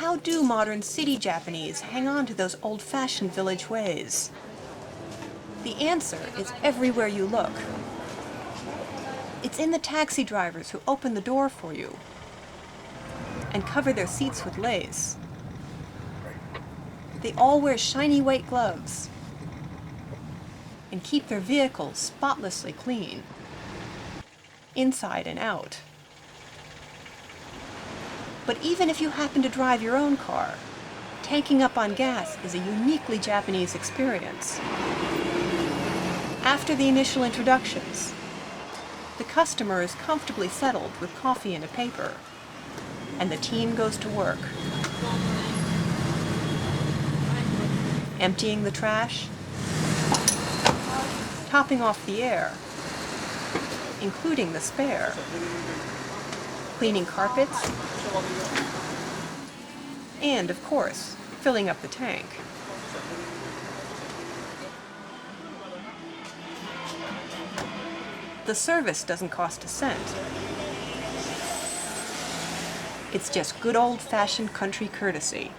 how do modern city Japanese hang on to those old-fashioned village ways? The answer is everywhere you look. It's in the taxi drivers who open the door for you and cover their seats with lace. They all wear shiny white gloves and keep their vehicles spotlessly clean, inside and out. But even if you happen to drive your own car, tanking up on gas is a uniquely Japanese experience. After the initial introductions, the customer is comfortably settled with coffee and a paper, and the team goes to work. Emptying the trash, topping off the air, including the spare, cleaning carpets, and, of course, filling up the tank. The service doesn't cost a cent. It's just good old-fashioned country courtesy.